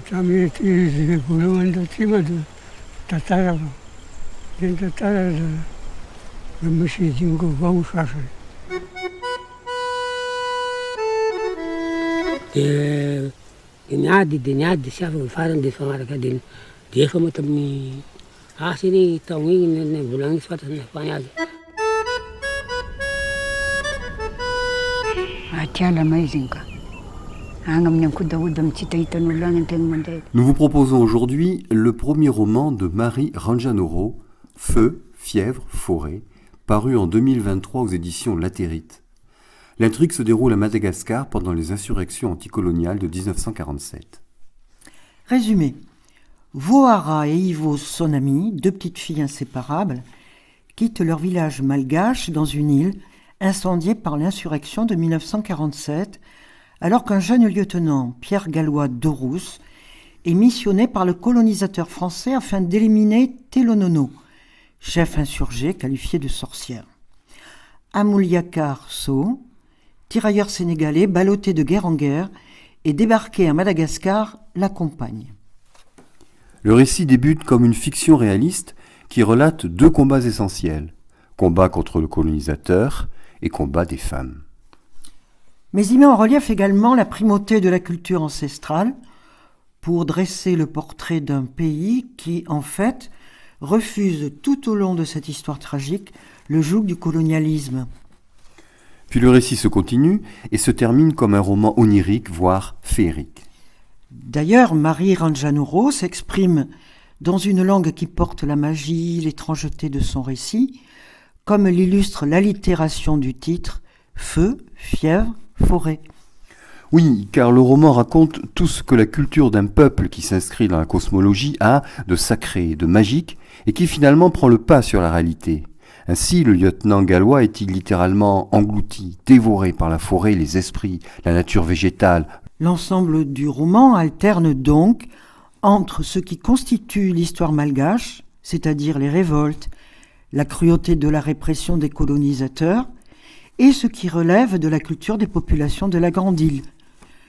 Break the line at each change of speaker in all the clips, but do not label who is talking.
También tiene problemas encima de tatar, de tatar de machine que vamos a hacer.
Diniadi siapa faran di fangara kadin dia kamu temi asini taungi ne bulangi suatu ne panya.
Atiala amazing.
Nous vous proposons aujourd'hui le premier roman de Marie Ranjanoro, Feu, fièvre, forêt, paru en 2023 aux éditions Latérite. L'intrigue se déroule à Madagascar pendant les insurrections anticoloniales de 1947.
Résumé. Vohara et Ivo, son ami, deux petites filles inséparables, quittent leur village malgache dans une île incendiée par l'insurrection de 1947, alors qu'un jeune lieutenant, Pierre Gallois d'Orous, est missionné par le colonisateur français afin d'éliminer Telonono, chef insurgé qualifié de sorcière. Amouliakar Sow, tirailleur sénégalais ballotté de guerre en guerre et débarqué à Madagascar, l'accompagne.
Le récit débute comme une fiction réaliste qui relate deux combats essentiels, combat contre le colonisateur et combat des femmes.
Mais il met en relief également la primauté de la culture ancestrale pour dresser le portrait d'un pays qui, en fait, refuse tout au long de cette histoire tragique le joug du colonialisme.
Puis le récit se continue et se termine comme un roman onirique, voire féerique.
D'ailleurs, Marie Ranjanoro s'exprime dans une langue qui porte la magie, l'étrangeté de son récit, comme l'illustre l'allitération du titre « Feu, fièvre, forêt ».
Oui, car le roman raconte tout ce que la culture d'un peuple qui s'inscrit dans la cosmologie a de sacré, de magique, et qui finalement prend le pas sur la réalité. Ainsi, le lieutenant gallois est-il littéralement englouti, dévoré par la forêt, les esprits, la nature végétale.
L'ensemble du roman alterne donc entre ce qui constitue l'histoire malgache, c'est-à-dire les révoltes, la cruauté de la répression des colonisateurs, et ce qui relève de la culture des populations de la Grande Île.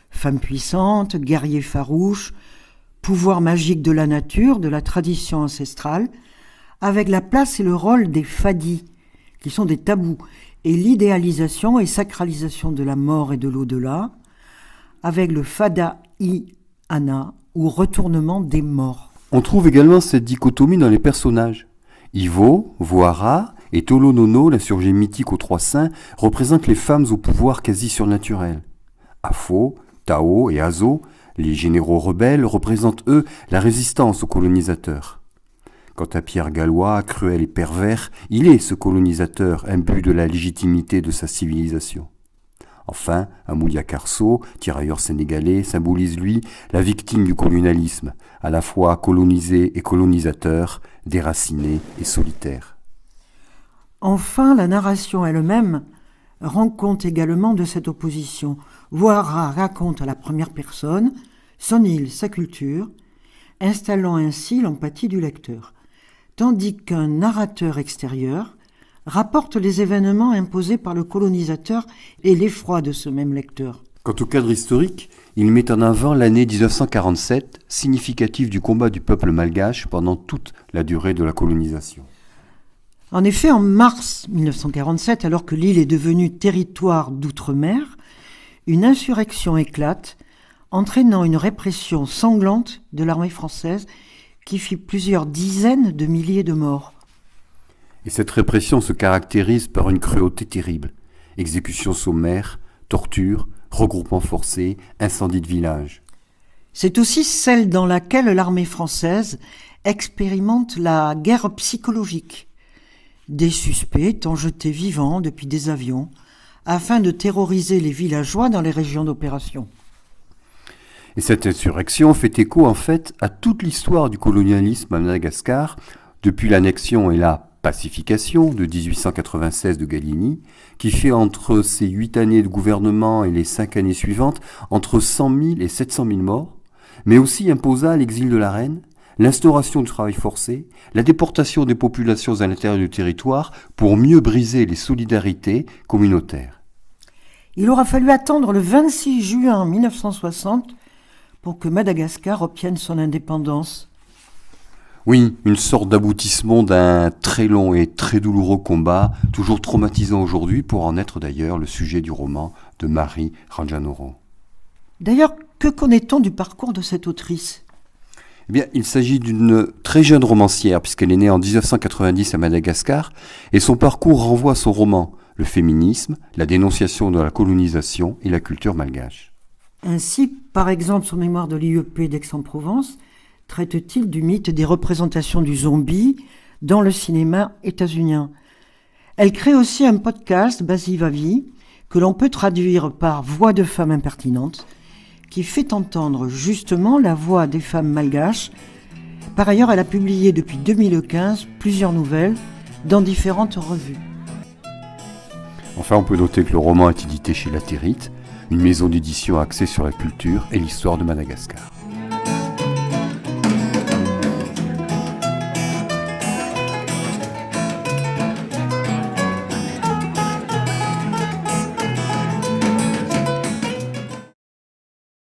Femmes puissantes, guerriers farouches, pouvoir magique de la nature, de la tradition ancestrale, avec la place et le rôle des fadis, qui sont des tabous, et l'idéalisation et sacralisation de la mort et de l'au-delà, avec le fada-i-ana, ou retournement des morts.
On trouve également cette dichotomie dans les personnages. Ivo, Vohara et Tolonono, l'insurgé mythique aux trois saints, représentent les femmes au pouvoir quasi surnaturel. Afo, Tao et Azo, les généraux rebelles, représentent eux la résistance aux colonisateurs. Quant à Pierre Gallois, cruel et pervers, il est ce colonisateur imbu de la légitimité de sa civilisation. Enfin, Amouliakar Sow, tirailleur sénégalais, symbolise lui la victime du colonialisme, à la fois colonisé et colonisateur, déraciné et solitaire.
Enfin, la narration elle-même rend compte également de cette opposition. Vohara raconte à la première personne son île, sa culture, installant ainsi l'empathie du lecteur, tandis qu'un narrateur extérieur rapporte les événements imposés par le colonisateur et l'effroi de ce même lecteur.
Quant au cadre historique, il met en avant l'année 1947, significative du combat du peuple malgache pendant toute la durée de la colonisation.
En effet, en mars 1947, alors que l'île est devenue territoire d'outre-mer, une insurrection éclate, entraînant une répression sanglante de l'armée française qui fit plusieurs dizaines de milliers de morts.
Et cette répression se caractérise par une cruauté terrible. Exécutions sommaires, tortures, regroupements forcés, incendies de villages.
C'est aussi celle dans laquelle l'armée française expérimente la guerre psychologique. Des suspects étant jetés vivants depuis des avions afin de terroriser les villageois dans les régions d'opération.
Et cette insurrection fait écho en fait à toute l'histoire du colonialisme à Madagascar, depuis l'annexion et la pacification de 1896 de Galigny, qui fait entre ses 8 années de gouvernement et les 5 années suivantes entre 100 000 et 700 000 morts, mais aussi imposa l'exil de la reine, l'instauration du travail forcé, la déportation des populations à l'intérieur du territoire pour mieux briser les solidarités communautaires.
Il aura fallu attendre le 26 juin 1960 pour que Madagascar obtienne son indépendance.
Oui, une sorte d'aboutissement d'un très long et très douloureux combat, toujours traumatisant aujourd'hui pour en être d'ailleurs le sujet du roman de Marie Ranjanoro.
D'ailleurs, que connaît-on du parcours de cette autrice ?
Eh bien, il s'agit d'une très jeune romancière puisqu'elle est née en 1990 à Madagascar et son parcours renvoie à son roman, le féminisme, la dénonciation de la colonisation et la culture malgache.
Ainsi, par exemple, son mémoire de l'IEP d'Aix-en-Provence traite-t-il du mythe des représentations du zombie dans le cinéma états-unien. Elle crée aussi un podcast, Basivavi, que l'on peut traduire par Voix de femmes impertinentes, qui fait entendre justement la voix des femmes malgaches. Par ailleurs, elle a publié depuis 2015 plusieurs nouvelles dans différentes revues.
Enfin, on peut noter que le roman est édité chez Latérite, une maison d'édition axée sur la culture et l'histoire de Madagascar.